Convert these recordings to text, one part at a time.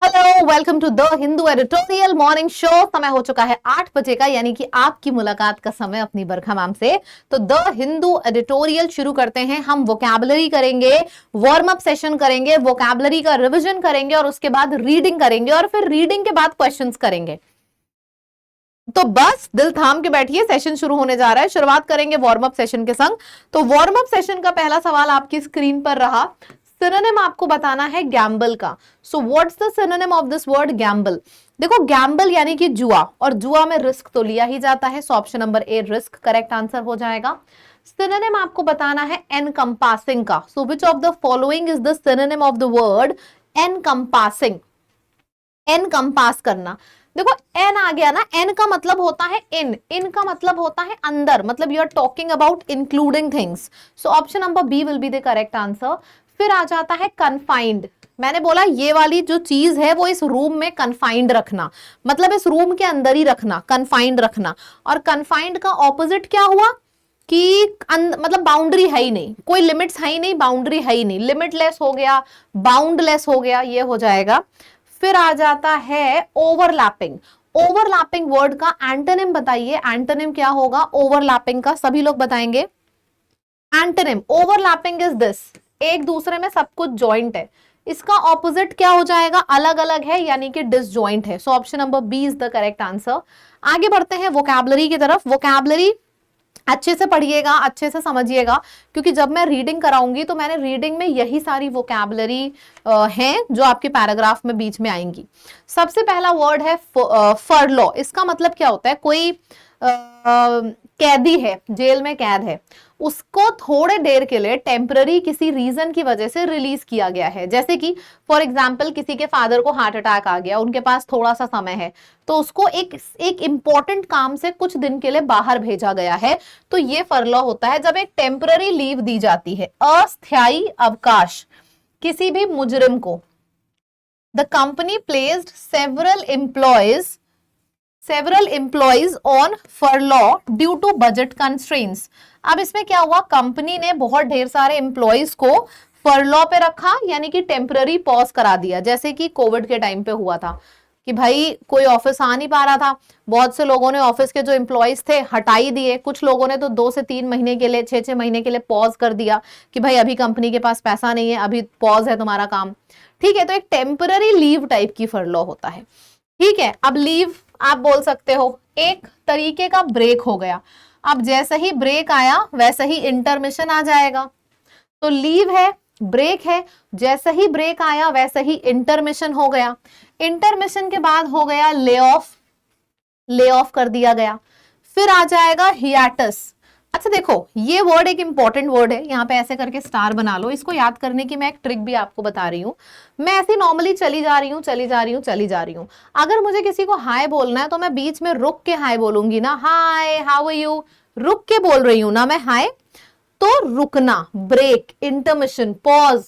Hello, welcome to the Hindu editorial morning show. समय हो चुका है 8 बजे का, यानी कि आपकी मुलाकात का समय अपनी बरखा मैम से। तो द हिंदू एडिटोरियल शुरू करते हैं। हम वोकैबुलरी करेंगे, वार्म अप सेशन करेंगे, वोकैबुलरी का रिवीजन करेंगे और उसके बाद रीडिंग करेंगे और फिर रीडिंग के बाद क्वेश्चंस करेंगे। तो बस दिल थाम के बैठिए, सेशन शुरू होने जा रहा है। शुरुआत करेंगे वार्म अप सेशन के संग। तो वार्म अप सेशन का पहला सवाल आपकी स्क्रीन पर रहा। सिनोनिम आपको बताना है गैम्बल का। So what's the synonym of this word Gamble? देखो, गैम्बल यानी कि जुआ, और जुआ में रिस्क तो लिया ही जाता है। So option number A risk correct answer हो जाएगा। सिनोनिम आपको बताना है एनकंपासिंग का। So which of the following is the synonym of the word encompassing? Encompass करना। देखो एन आ गया ना, एन का मतलब होता है इन का मतलब होता है अंदर, मतलब you are talking about including things. So option number B will be the correct answer. फिर आ जाता है कन्फाइंड। मैंने बोला ये वाली जो चीज है वो इस रूम में कन्फाइंड रखना, मतलब इस रूम के अंदर ही रखना, कन्फाइंड रखना। और कन्फाइंड का ऑपोजिट क्या हुआ कि मतलब बाउंड्री है ही नहीं, कोई लिमिट्स है ही नहीं, बाउंड्री है ही नहीं। लिमिटलेस हो गया, बाउंडलेस हो गया, ये हो जाएगा। फिर आ जाता है ओवरलैपिंग। ओवरलैपिंग वर्ड का एंटोनिम बताइए। एंटोनिम क्या होगा ओवरलैपिंग का? सभी लोग बताएंगे। एंटोनिम ओवरलैपिंग इज दिस, एक दूसरे में सब कुछ जॉइंट है। इसका ऑपोजिट क्या हो जाएगा? अलग अलग है, यानी कि डिसजॉइंट है। So option number B is the correct answer. आगे बढ़ते हैं वोकैबुलरी की तरफ। वोकैबुलरी अच्छे से पढ़िएगा, अच्छे से समझिएगा, क्योंकि जब मैं रीडिंग कराऊंगी तो मैंने रीडिंग में यही सारी वोकैबुलरी हैं जो आपके पैराग्राफ में बीच में आएंगी। सबसे पहला वर्ड है फरलॉ। इसका मतलब क्या होता है? कोई कैदी है, जेल में कैद है, उसको थोड़े देर के लिए टेम्पररी किसी रीजन की वजह से रिलीज किया गया है। जैसे कि फॉर एग्जांपल किसी के फादर को हार्ट अटैक आ गया, उनके पास थोड़ा सा समय है, तो उसको एक इंपॉर्टेंट काम से कुछ दिन के लिए बाहर भेजा गया है। तो ये फरलॉ होता है जब एक टेम्पररी लीव दी जाती है, अस्थायी अवकाश किसी भी मुजरिम को। The company placed several employees on furlough due to budget constraints। अब इसमें क्या हुआ? कंपनी ने बहुत ढेर सारे एम्प्लॉइज को फरलॉ पे रखा, यानी कि टेम्पररी पॉज करा दिया। जैसे कि कोविड के टाइम पे हुआ था कि भाई कोई ऑफिस आ नहीं पा रहा था, बहुत से लोगों ने ऑफिस के जो एम्प्लॉइज थे हटा ही दिए, कुछ लोगों ने तो 2 से 3 महीने के लिए, 6 महीने के लिए पॉज कर दिया कि भाई अभी कंपनी के पास पैसा नहीं है, अभी पॉज है तुम्हारा काम। ठीक है, तो एक टेम्पररी लीव टाइप की फरलॉ होता है। ठीक है, अब लीव आप बोल सकते हो एक तरीके का ब्रेक हो गया। अब जैसे ही ब्रेक आया वैसे ही इंटरमिशन आ जाएगा। तो लीव है, ब्रेक है, जैसे ही ब्रेक आया वैसे ही इंटरमिशन हो गया। इंटरमिशन के बाद हो गया ले ऑफ कर दिया गया। फिर आ जाएगा हियाटस। अच्छा देखो, ये वर्ड एक इंपॉर्टेंट वर्ड है, यहाँ पे ऐसे करके स्टार बना लो। इसको याद करने की मैं एक ट्रिक भी आपको बता रही हूँ। मैं ऐसे नॉर्मली चली जा रही हूँ। अगर मुझे किसी को हाय बोलना है तो मैं बीच में रुक के हाय बोलूंगी ना, हाय हाउ आर यू, रुक के बोल रही हूं ना मैं हाय। तो रुकना, ब्रेक, इंटरमिशन, पॉज।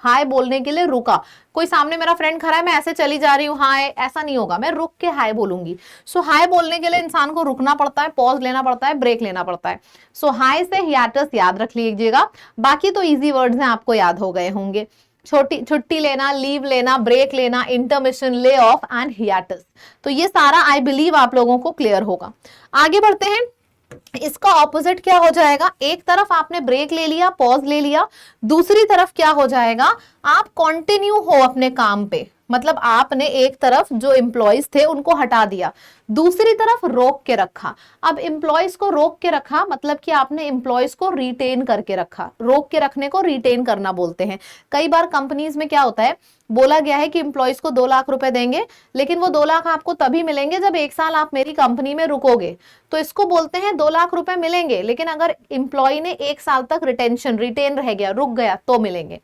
हाय बोलने के लिए रुका, कोई सामने मेरा फ्रेंड खड़ा है, मैं ऐसे चली जा रही हूँ हाय, ऐसा नहीं होगा, मैं रुक के हाय बोलूंगी। सो हाय बोलने के लिए इंसान को रुकना पड़ता है, पॉज लेना पड़ता है, ब्रेक लेना पड़ता है। सो हाय से हियाटस याद रख लीजिएगा। बाकी तो इजी वर्ड्स हैं, आपको याद हो गए होंगे। छुट्टी लेना, लीव लेना, ब्रेक लेना, इंटरमिशन, ले ऑफ एंड हियाटस। तो ये सारा आई बिलीव आप लोगों को क्लियर होगा। आगे बढ़ते हैं। इसका ऑपोजिट क्या हो जाएगा? एक तरफ आपने ब्रेक ले लिया, पॉज ले लिया, दूसरी तरफ क्या हो जाएगा? आप कंटिन्यू हो अपने काम पे, मतलब आपने एक तरफ जो एम्प्लॉइज थे उनको हटा दिया, दूसरी तरफ रोक के रखा। अब एम्प्लॉइज को रोक के रखा मतलब कि आपने एम्प्लॉइज को रिटेन करके रखा। रोक के रखने को रिटेन करना बोलते हैं। कई बार कंपनीज में क्या होता है, बोला गया है कि एम्प्लॉइज को 2 लाख रुपए देंगे, लेकिन वो 2 लाख आपको तभी मिलेंगे जब 1 साल आप मेरी कंपनी में रुकोगे। तो इसको बोलते हैं 2 लाख रुपए मिलेंगे, लेकिन अगर एम्प्लॉय ने 1 साल तक रिटेन रह गया, रुक गया, तो मिलेंगे।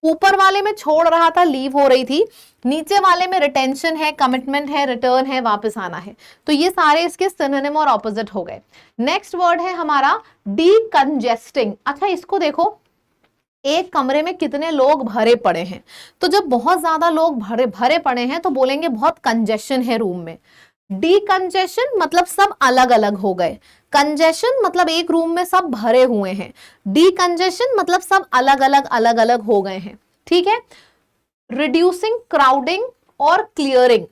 ऊपर वाले में छोड़ रहा था, लीव हो रही थी, नीचे वाले में रिटेंशन है, कमिटमेंट है, रिटर्न है, वापस आना है। तो ये सारे इसके सिनोनिम और ऑपोजिट हो गए। नेक्स्ट वर्ड है हमारा डीकंजेस्टिंग। अच्छा इसको देखो, एक कमरे में कितने लोग भरे पड़े हैं, तो जब बहुत ज्यादा लोग भरे पड़े हैं तो बोलेंगे बहुत कंजेशन है रूम में। डीकंजेशन मतलब सब अलग अलग हो गए, कंजेशन मतलब एक रूम में सब भरे हुए हैं, डीकंजेशन मतलब सब अलग अलग हो गए हैं। ठीक है, रिड्यूसिंग क्राउडिंग और क्लियरिंग,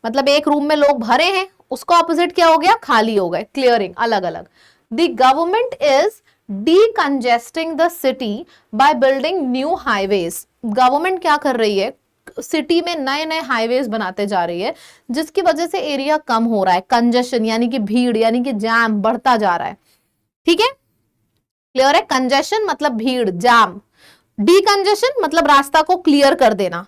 मतलब एक रूम में लोग भरे हैं, उसका ऑपोजिट क्या हो गया, खाली हो गए, क्लियरिंग, अलग अलग। The government is decongesting the city by building new highways. Government क्या कर रही है, सिटी में नए नए हाईवेज बनाते जा रही है, जिसकी वजह से एरिया कम हो रहा है, कंजेशन यानी कि भीड़ यानी कि जाम बढ़ता जा रहा है। ठीक है, क्लियर है, कंजेशन मतलब भीड़, जाम, डीकंजेशन मतलब रास्ता को क्लियर कर देना,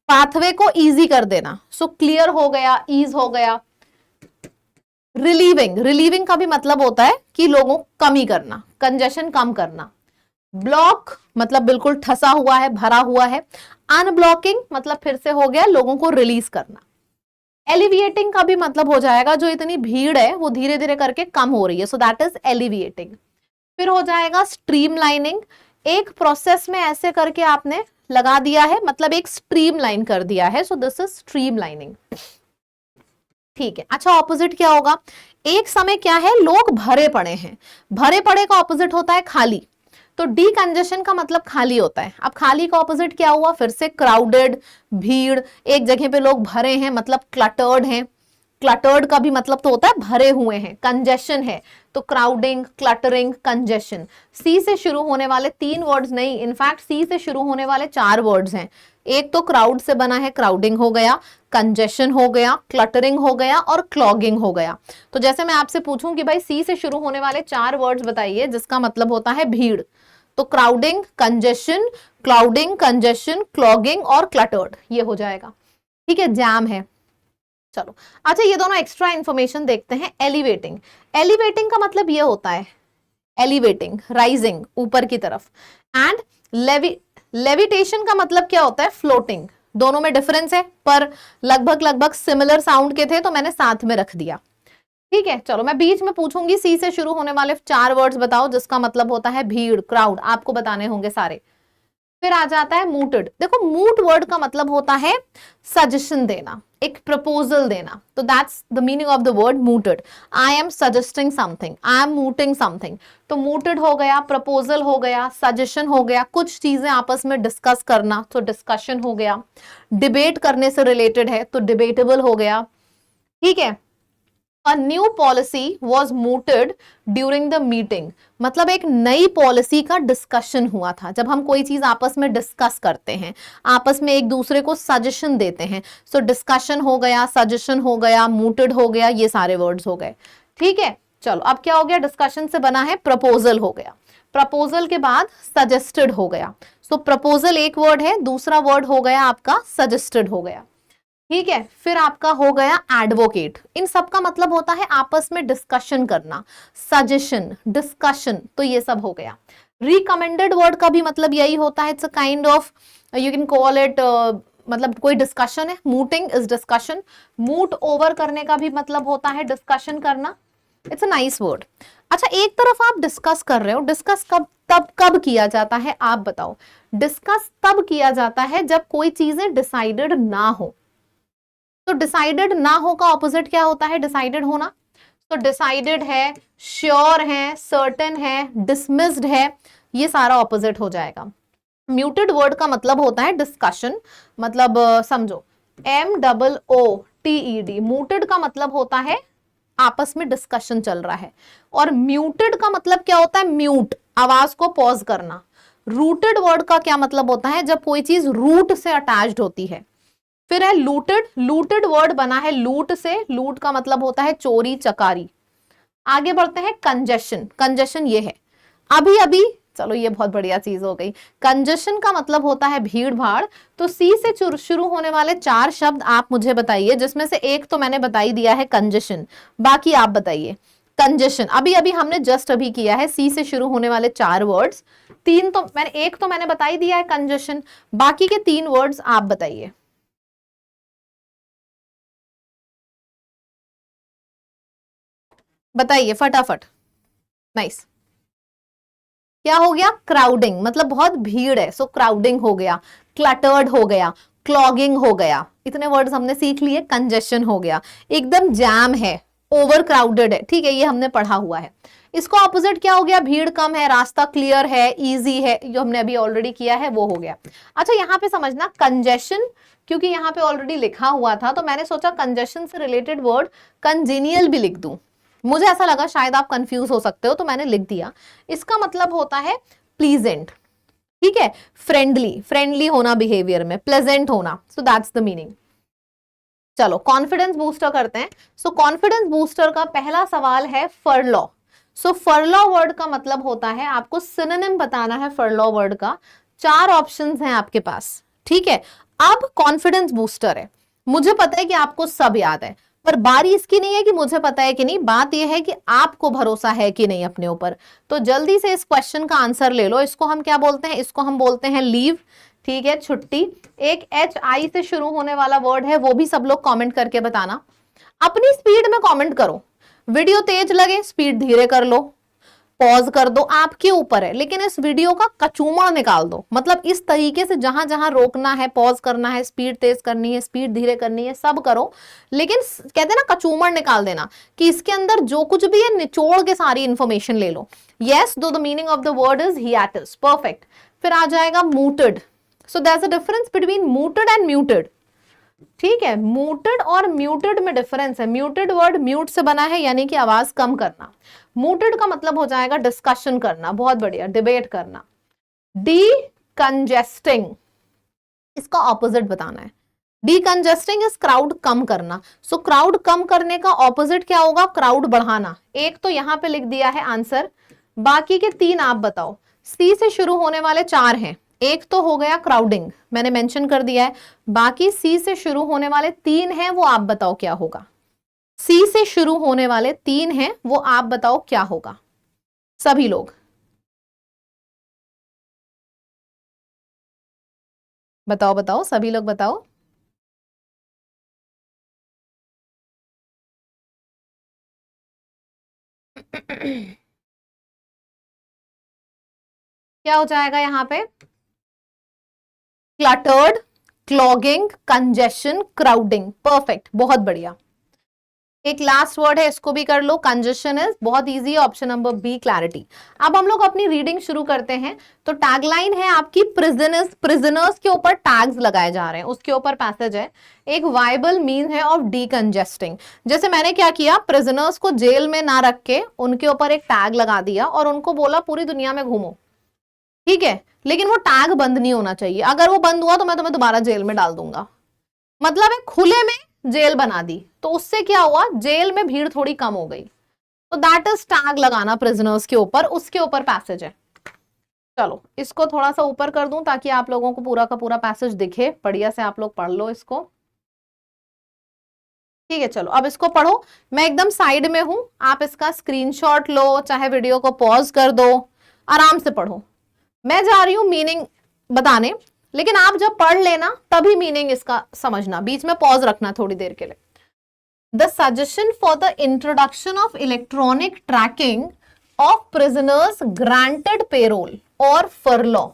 पाथवे को इजी कर देना। सो क्लियर हो गया, ईज हो गया। रिलीविंग, रिलीविंग का भी मतलब होता है कि लोगों को कमी करना, कंजेशन कम करना। ब्लॉक मतलब बिल्कुल ठसा हुआ है, भरा हुआ है। अनब्लॉकिंग मतलब फिर से हो गया, लोगों को रिलीज करना। एलिविएटिंग का भी मतलब हो जाएगा जो इतनी भीड़ है वो धीरे धीरे करके कम हो रही है, सो दैट इज एलिविएटिंग। फिर हो जाएगा स्ट्रीमलाइनिंग, एक प्रोसेस में ऐसे करके आपने लगा दिया है, मतलब एक स्ट्रीमलाइन कर दिया है, सो दिस इज स्ट्रीमलाइनिंग। ठीक है, अच्छा ऑपोजिट क्या होगा, एक समय क्या है, लोग भरे पड़े हैं, भरे पड़े का ऑपोजिट होता है खाली, तो डीकंजेशन का मतलब खाली होता है। अब खाली का ऑपोजिट क्या हुआ, फिर से क्राउडेड, भीड़, एक जगह पे लोग भरे हैं मतलब क्लटर्ड हैं, क्लटर्ड का भी मतलब तो होता है भरे हुए हैं, कंजेशन है, तो क्राउडिंग, क्लटरिंग, कंजेशन। सी से शुरू होने वाले 3 वर्ड्स नहीं, इनफैक्ट सी से शुरू होने वाले 4 वर्ड्स हैं। एक तो क्राउड से बना है, क्राउडिंग हो गया, कंजेशन हो गया, क्लटरिंग हो गया और क्लॉगिंग हो गया। तो जैसे मैं आपसे पूछूं कि भाई सी से शुरू होने वाले 4 वर्ड्स बताइए जिसका मतलब होता है भीड़, तो crowding, congestion, clouding, congestion, clogging और क्लटर्ड, ये हो जाएगा। ठीक है, जैम है। चलो अच्छा, ये दोनों एक्स्ट्रा इंफॉर्मेशन देखते हैं। एलिवेटिंग, एलिवेटिंग का मतलब ये होता है, एलिवेटिंग, राइजिंग, ऊपर की तरफ। एंड लेविटेशन का मतलब क्या होता है, फ्लोटिंग। दोनों में डिफरेंस है पर लगभग लगभग सिमिलर साउंड के थे, तो मैंने साथ में रख दिया। ठीक है, चलो मैं बीच में पूछूंगी, सी से शुरू होने वाले 4 वर्ड्स बताओ जिसका मतलब होता है भीड़, क्राउड, आपको बताने होंगे सारे। फिर आ जाता है मूटेड। देखो मूट वर्ड का मतलब होता है सजेशन देना, एक प्रपोजल देना, तो that's the meaning of the word mooted. I am suggesting something, I am mooting something, तो मूटेड हो गया, प्रपोजल हो गया, सजेशन हो गया, कुछ चीजें आपस में डिस्कस करना, तो डिस्कशन हो गया। डिबेट करने से रिलेटेड है तो डिबेटेबल हो गया। ठीक है, A new policy was mooted during the meeting, मतलब एक नई पॉलिसी का डिस्कशन हुआ था। जब हम कोई चीज आपस में डिस्कस करते हैं, आपस में एक दूसरे को सजेशन देते हैं, सो डिस्कशन हो गया, सजेशन हो गया, mooted हो गया, ये सारे वर्ड्स हो गए। ठीक है, चलो अब क्या हो गया, डिस्कशन से बना है प्रपोजल हो गया, प्रपोजल के बाद सजेस्टेड हो गया, सो प्रपोजल एक वर्ड है, दूसरा वर्ड हो गया आपका सजेस्टेड हो गया। ठीक है, फिर आपका हो गया एडवोकेट। इन सब का मतलब होता है आपस में डिस्कशन करना, सजेशन, डिस्कशन, तो ये सब हो गया। रिकमेंडेड वर्ड का भी मतलब यही होता है, it's a kind of, you can call it, मतलब कोई डिस्कशन है, मूटिंग इज डिस्कशन। मूट ओवर करने का भी मतलब होता है डिस्कशन करना, इट्स अ नाइस वर्ड। अच्छा, एक तरफ आप डिस्कस कर रहे हो, डिस्कस कब किया जाता है, आप बताओ। डिस्कस तब किया जाता है जब कोई चीजें डिसाइडेड ना हो, तो डिसाइडेड ना हो का ऑपोजिट क्या होता है, डिसाइडेड होना। तो डिसाइडेड है, श्योर है, सर्टेन है, डिसमिस्ड है, ये सारा ऑपोजिट हो जाएगा। म्यूटेड वर्ड का मतलब होता है डिस्कशन, मतलब समझो MOOTED, म्यूटेड का मतलब होता है आपस में डिस्कशन चल रहा है। और म्यूटेड का मतलब क्या होता है, म्यूट, आवाज को पॉज करना। रूटेड वर्ड का क्या मतलब होता है, जब कोई चीज रूट से अटैच्ड होती है। फिर है लूटेड, लूटेड वर्ड बना है लूट से, लूट का मतलब होता है चोरी चकारी। आगे बढ़ते हैं, कंजेशन, कंजेशन ये है अभी अभी, चलो ये बहुत बढ़िया चीज हो गई। कंजेशन का मतलब होता है भीड़ भाड़। तो सी से शुरू होने वाले 4 शब्द आप मुझे बताइए, जिसमें से एक तो मैंने बताई दिया है कंजेशन, बाकी आप बताइए। कंजेशन अभी अभी हमने जस्ट अभी किया है, सी से शुरू होने वाले 4 वर्ड्स, एक तो मैंने बताई दिया है कंजेशन, बाकी के 3 वर्ड्स आप बताइए। बताइए फटाफट। नाइस, क्या हो गया, क्राउडिंग, मतलब बहुत भीड़ है, सो क्राउडिंग हो गया। क्लटर्ड हो गया, क्लॉगिंग हो गया, इतने वर्ड्स हमने सीख लिए। कंजेशन हो गया, एकदम जैम है, ओवर क्राउडेड है, ठीक है, ये हमने पढ़ा हुआ है। इसको ऑपोजिट क्या हो गया, भीड़ कम है, रास्ता क्लियर है, इजी है, जो हमने अभी ऑलरेडी किया है वो हो गया। अच्छा यहाँ पे समझना कंजेशन, क्योंकि यहाँ पे ऑलरेडी लिखा हुआ था तो मैंने सोचा कंजेशन से रिलेटेड वर्ड कंजेनियल भी लिख दूं। मुझे ऐसा लगा शायद आप कंफ्यूज हो सकते हो तो मैंने लिख दिया। इसका मतलब होता है प्लीजेंट, ठीक है, फ्रेंडली, फ्रेंडली होना बिहेवियर में, प्लेजेंट होना, सो दैट्स द मीनिंग। चलो कॉन्फिडेंस बूस्टर करते हैं। सो कॉन्फिडेंस बूस्टर का पहला सवाल है फरलॉ। सो फरलॉ वर्ड का मतलब होता है, आपको सिनोनिम बताना है फरलॉ वर्ड का। 4 ऑप्शंस हैं आपके पास, ठीक है। अब कॉन्फिडेंस बूस्टर है, मुझे पता है कि आपको सब याद है, पर बारी इसकी नहीं है कि मुझे पता है कि नहीं, बात यह है कि आपको भरोसा है कि नहीं अपने ऊपर। तो जल्दी से इस क्वेश्चन का आंसर ले लो। इसको हम क्या बोलते हैं, इसको हम बोलते हैं लीव, ठीक है, छुट्टी। एक HI से शुरू होने वाला वर्ड है, वो भी सब लोग कमेंट करके बताना। अपनी स्पीड में कमेंट करो, वीडियो तेज लगे स्पीड धीरे कर लो, पॉज कर दो, आपके ऊपर है, लेकिन इस वीडियो का कचूमड़ निकाल दो। मतलब इस तरीके से जहां जहां रोकना है, पॉज करना है, स्पीड तेज करनी है, स्पीड धीरे करनी है, सब करो, लेकिन कहते हैं ना कचूमड़ निकाल देना, कि इसके अंदर जो कुछ भी है निचोड़ के सारी इंफॉर्मेशन ले लो। Yes, the meaning of the word is hiatus, perfect. फिर आ जाएगा mooted. So there is a difference between mooted and muted, ठीक है। म्यूटेड और म्यूटेड में डिफरेंस है। म्यूटेड वर्ड म्यूट से बना है, यानी कि आवाज कम करना। म्यूटेड का मतलब हो जाएगा डिस्कशन करना, बहुत बढ़िया, डिबेट करना। डीकंजेस्टिंग, इसका ऑपोजिट बताना है। डीकंजेस्टिंग इज क्राउड कम करना। सो क्राउड कम करने का ऑपोजिट क्या होगा, क्राउड बढ़ाना। एक तो यहां पे लिख दिया है आंसर, बाकी के 3 आप बताओ। सी से शुरू होने वाले 4 हैं, एक तो हो गया क्राउडिंग, मैंने मेंशन कर दिया है। बाकी सी से शुरू होने वाले 3 हैं, वो आप बताओ क्या होगा। सी से शुरू होने वाले 3 हैं, वो आप बताओ क्या होगा, सभी लोग बताओ, बताओ सभी लोग बताओ। क्या हो जाएगा यहाँ पे, cluttered, clogging, congestion, crowding, perfect, बहुत बढ़िया। एक लास्ट वर्ड है, इसको भी कर लो, कंजेशन इज, बहुत इजी है, ऑप्शन नंबर बी, क्लैरिटी। अब हम लोग अपनी रीडिंग शुरू करते हैं। तो टैगलाइन है आपकी प्रिजनर्स, प्रिजनर्स के ऊपर टैग्स लगाए जा रहे हैं, उसके ऊपर पैसेज है। एक वायबल मीन है ऑफ डीकंजेस्टिंग। जैसे मैंने क्या किया, प्रिजनर्स को जेल में ना रख के उनके ऊपर एक टैग लगा दिया और उनको बोला पूरी दुनिया में घूमो, ठीक है, लेकिन वो टैग बंद नहीं होना चाहिए। अगर वो बंद हुआ तो मैं तुम्हें दोबारा जेल में डाल दूंगा। मतलब है खुले में जेल बना दी, तो उससे क्या हुआ, जेल में भीड़ थोड़ी कम हो गई। तो दैट इज टैग लगाना प्रिजनर्स के ऊपर, उसके ऊपर पैसेज है। चलो इसको थोड़ा सा ऊपर कर दूं ताकि आप लोगों को पूरा का पूरा पैसेज दिखे, बढ़िया से आप लोग पढ़ लो इसको, ठीक है। चलो अब इसको पढ़ो, मैं एकदम साइड में हूं, आप इसका स्क्रीनशॉट लो, चाहे वीडियो को पॉज कर दो, आराम से पढ़ो। मैं जा रही हूं मीनिंग बताने, लेकिन आप जब पढ़ लेना तभी मीनिंग इसका समझना, बीच में पॉज रखना थोड़ी देर के लिए। The suggestion for the introduction of electronic tracking of prisoners granted payroll और फरलॉ।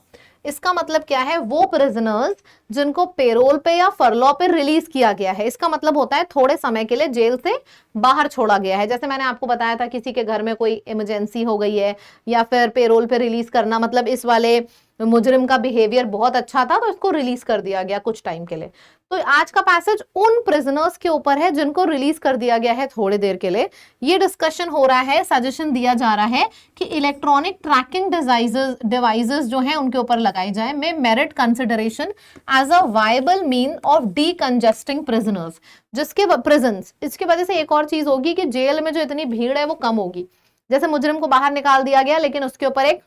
इसका मतलब क्या है, वो प्रिजनर्स जिनको पेरोल पे या फरलॉ पे रिलीज किया गया है, इसका मतलब होता है थोड़े समय के लिए जेल से बाहर छोड़ा गया है। जैसे मैंने आपको बताया था किसी के घर में कोई इमरजेंसी हो गई है या फिर पेरोल पे रिलीज करना, मतलब इस वाले मुजरिम का बिहेवियर बहुत अच्छा था तो इसको रिलीज कर दिया गया कुछ टाइम के लिए। तो आज का पैसेज उन प्रिजनर्स के ऊपर है जिनको रिलीज कर दिया गया है थोड़ी देर के लिए। ये डिस्कशन हो रहा है, सजेशन दिया जा रहा है कि इलेक्ट्रॉनिक ट्रैकिंग डिवाइसेस जो हैं उनके ऊपर लगाई जाए, में merit consideration as a viable mean of decongesting prisoners, जिसके प्रिजन्स, इसकी वजह से एक और चीज होगी कि जेल में जो इतनी भीड़ है वो कम होगी। जैसे मुजरिम को बाहर निकाल दिया गया लेकिन उसके ऊपर एक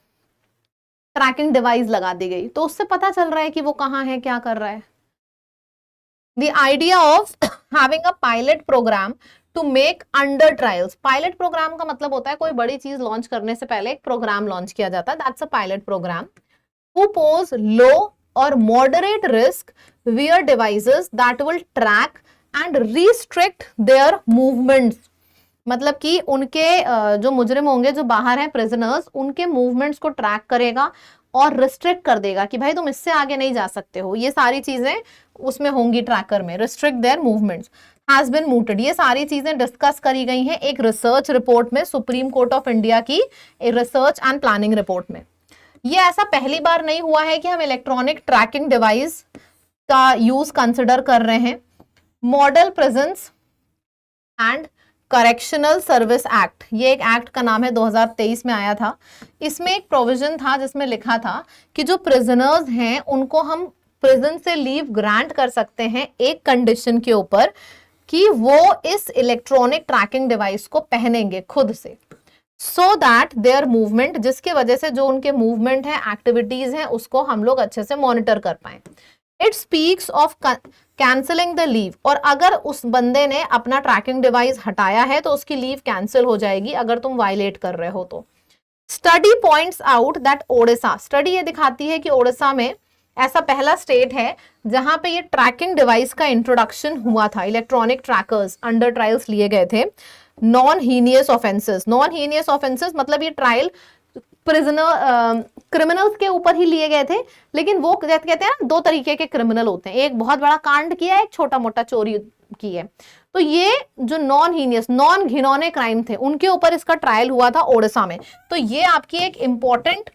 ट्रैकिंग डिवाइस लगा दी गई, तो उससे पता चल रहा है कि वो कहाँ है, क्या कर रहा है। The idea of having a pilot program to make under trials. Pilot programme का मतलब होता है कोई बड़ी चीज लॉन्च करने से पहले एक प्रोग्राम लॉन्च किया जाता है, that's a pilot programme. Who pose low or moderate risk wear devices that will track and restrict their movements. मतलब कि उनके जो मुजरिम होंगे जो बाहर हैं प्रिजनर्स, उनके मूवमेंट्स को ट्रैक करेगा, और रिस्ट्रिक्ट कर देगा कि भाई तुम इससे आगे नहीं जा सकते हो, ये सारी चीजें उसमें होंगी ट्रैकर में, restrict their movements has been mooted। ये सारी चीजें डिस्कस करी गई हैं एक रिसर्च रिपोर्ट में, सुप्रीम कोर्ट ऑफ इंडिया की रिसर्च एंड प्लानिंग रिपोर्ट में। ये ऐसा पहली बार नहीं हुआ है कि हम इलेक्ट्रॉनिक ट्रैकिंग डिवाइस का यूज कंसिडर कर रहे हैं। Model prisons and correctional service act, ये एक एक्ट का नाम है, 2023 में आया था। इसमें एक प्रोविजन था जिसमें लिखा था कि जो प्रिजनर्स हैं उनको हम प्रिजन से लीव ग्रांट कर सकते हैं एक कंडीशन के ऊपर कि वो इस इलेक्ट्रॉनिक ट्रैकिंग डिवाइस को पहनेंगे खुद से, सो दैट देयर मूवमेंट, जिसकी वजह से जो उनके मूवमेंट है, एक्टिविटीज हैं, उसको हम लोग अच्छे से मॉनिटर कर पाए। It speaks of cancelling the leave, और अगर उस बंदे ने अपना ट्रैकिंग डिवाइस हटाया है तो उसकी लीव कैंसिल हो जाएगी अगर तुम वायलेट कर रहे हो तो। Study points out that Odisha, study ये दिखाती है कि ओडिशा में ऐसा पहला स्टेट है जहां पे ये ट्रैकिंग डिवाइस का इंट्रोडक्शन हुआ था, इलेक्ट्रॉनिक ट्रैकर्स अंडर ट्रायल्स लिए गए थे। Non heinous offences, non heinous offences मतलब ये ट्रायल प्रिजनर क्रिमिनल्स के ऊपर ही लिए गए थे, लेकिन वो कहते हैं ना, दो तरीके के क्रिमिनल होते हैं, एक बहुत बड़ा कांड किया है, एक छोटा मोटा चोरी की है। तो ये जो नॉन हीनियस, नॉन घिनौने क्राइम थे, उनके ऊपर इसका ट्रायल हुआ था ओडिशा में। तो ये आपकी एक इंपॉर्टेंट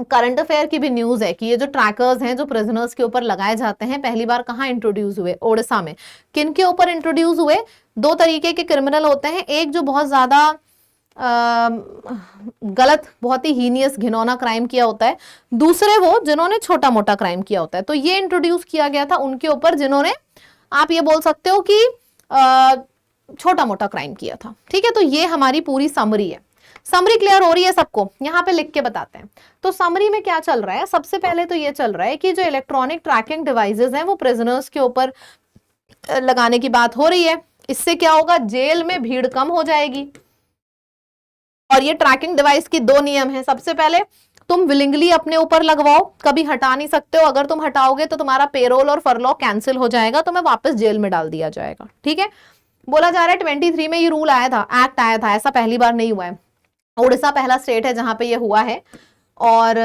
करंट अफेयर की भी न्यूज है कि ये जो ट्रैकर्स हैं जो प्रिजनर्स के ऊपर लगाए जाते हैं, पहली बार कहाँ इंट्रोड्यूस हुए, ओडिशा में। किन के ऊपर इंट्रोड्यूस हुए? दो तरीके के क्रिमिनल होते हैं, एक जो बहुत ज्यादा गलत, बहुत ही हीनियस घिनौना क्राइम किया होता है, दूसरे वो जिन्होंने छोटा मोटा क्राइम किया होता है। तो ये इंट्रोड्यूस किया गया था उनके ऊपर जिन्होंने, आप ये बोल सकते हो कि छोटा मोटा क्राइम किया था। ठीक है, तो ये हमारी पूरी समरी है। समरी क्लियर हो रही है सबको? यहाँ पे लिख के बताते हैं। तो समरी में क्या चल रहा है? सबसे पहले तो ये चल रहा है कि जो इलेक्ट्रॉनिक ट्रैकिंग डिवाइसेस हैं वो प्रिजनर्स के ऊपर लगाने की बात हो रही है। इससे क्या होगा? जेल में भीड़ कम हो जाएगी। और ये ट्रैकिंग डिवाइस की दो नियम है। सबसे पहले, तुम विलिंगली अपने ऊपर लगवाओ, कभी हटा नहीं सकते हो। अगर तुम हटाओगे तो तुम्हारा पेरोल और फरलॉ कैंसिल हो जाएगा, तुम्हें वापस जेल में डाल दिया जाएगा। ठीक है, बोला जा रहा है 23 में ये रूल आया था, एक्ट आया था, ऐसा पहली बार नहीं हुआ है। उड़ीसा पहला स्टेट है जहां पे ये हुआ है। और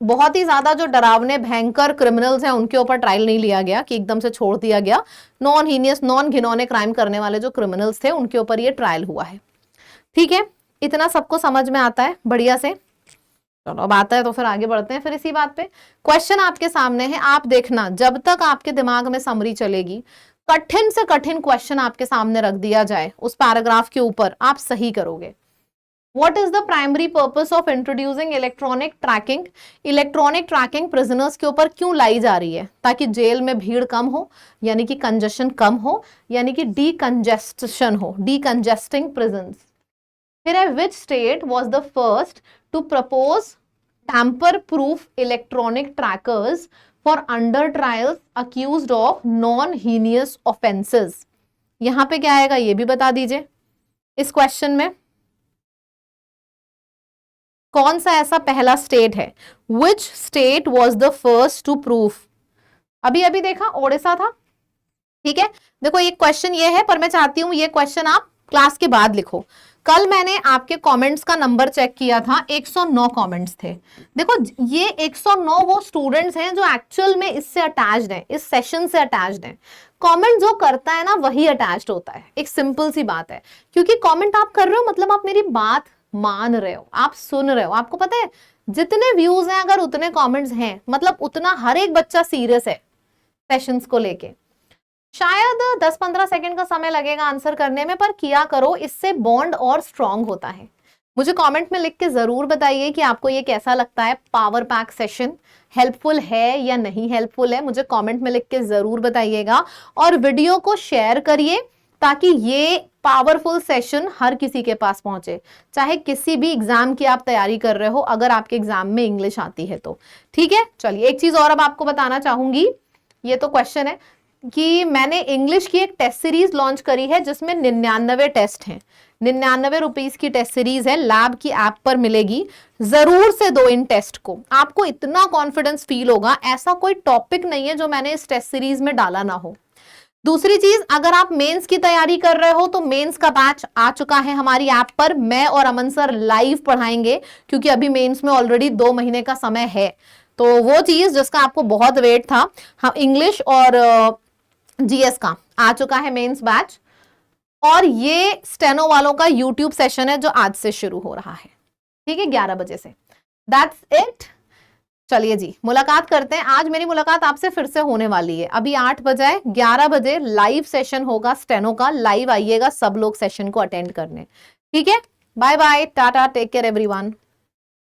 बहुत ही ज्यादा जो डरावने भयंकर क्रिमिनल्स हैं उनके ऊपर ट्रायल नहीं लिया गया कि एकदम से छोड़ दिया गया। नॉन हीनियस, नॉन घिनौने क्राइम करने वाले जो क्रिमिनल्स थे उनके ऊपर ये ट्रायल हुआ है। ठीक है, इतना सबको समझ में आता है बढ़िया से? चलो, अब आता है तो फिर आगे बढ़ते हैं फिर इसी बात पे। क्वेश्चन आपके सामने है, आप देखना, जब तक आपके दिमाग में समरी चलेगी, कठिन से कठिन क्वेश्चन आपके सामने रख दिया जाए उस पैराग्राफ के ऊपर, आप सही करोगे। What is the primary purpose of introducing electronic tracking? Electronic tracking prisoners के ऊपर क्यों लाई जा रही है? ताकि जेल में भीड़ कम हो, यानी कि कंजेशन कम हो, यानी कि डीकंजेस्टेशन हो, डीकंजेस्टिंग प्रिजन्स। फिर है, which state was the first to propose tamper-proof electronic trackers for under trials accused of non-heinous offenses? यहां पे क्या आएगा ये भी बता दीजिए इस क्वेश्चन में। कौन सा ऐसा पहला स्टेट है? Which state was the first to prove? अभी अभी देखा ओडिशा था। ठीक है, देखो ये क्वेश्चन ये है, पर मैं चाहती हूं ये क्वेश्चन आप क्लास के बाद लिखो। कल मैंने आपके कमेंट्स का नंबर चेक किया था, 109 कमेंट्स थे। देखो ये 109 वो स्टूडेंट्स हैं जो एक्चुअल में इससे अटैच्ड हैं, इस सेशन से अटैच्ड हैं। कमेंट जो करता है ना वही अटैच्ड होता है, एक सिंपल सी बात है। क्योंकि कमेंट आप कर रहे हो मतलब आप मेरी बात मान रहे हो, आप सुन रहे हो। आपको पता है जितने व्यूज हैं अगर उतने कमेंट्स हैं, मतलब उतना हर एक बच्चा सीरियस है सेशंस को लेके। शायद 10-15 सेकंड का समय लगेगा आंसर करने में, पर किया करो, इससे बॉन्ड और स्ट्रांग होता है। मुझे कमेंट में लिख के जरूर बताइए कि आपको ये कैसा लगता है, पावर पैक सेशन हेल्पफुल है या नहीं हेल्पफुल है। मुझे कमेंट में लिख के जरूर बताइएगा और वीडियो को शेयर करिए ताकि ये पावरफुल सेशन हर किसी के पास पहुंचे, चाहे किसी भी एग्जाम की आप तैयारी कर रहे हो, अगर आपके एग्जाम में इंग्लिश आती है तो। ठीक है, चलिए एक चीज और अब आपको बताना चाहूंगी। ये तो क्वेश्चन है कि मैंने इंग्लिश की एक टेस्ट सीरीज लॉन्च करी है जिसमें 99 टेस्ट हैं। 99 रुपीज की टेस्ट सीरीज है, लैब की ऐप पर मिलेगी। जरूर से दो इन टेस्ट को, आपको इतना कॉन्फिडेंस फील होगा, ऐसा कोई टॉपिक नहीं है जो मैंने इस टेस्ट सीरीज में डाला ना हो। दूसरी चीज, अगर आप मेंस की तैयारी कर रहे हो तो मेंस का बैच आ चुका है हमारी ऐप पर। मैं और अमन सर लाइव पढ़ाएंगे, क्योंकि अभी मेंस में ऑलरेडी 2 महीने का समय है। तो वो चीज जिसका आपको बहुत वेट था, हम इंग्लिश और जीएस का आ चुका है मेंस बैच। और ये स्टेनो वालों का यूट्यूब सेशन है जो आज से शुरू हो रहा है, ठीक है, 11 बजे से। That's it. चलिए जी, मुलाकात करते हैं। आज मेरी मुलाकात आपसे फिर से होने वाली है। अभी 8 बजे, 11 बजे लाइव सेशन होगा स्टेनो का। लाइव आइएगा सब लोग सेशन को अटेंड करने, ठीक है। Bye bye, tata, take care everyone.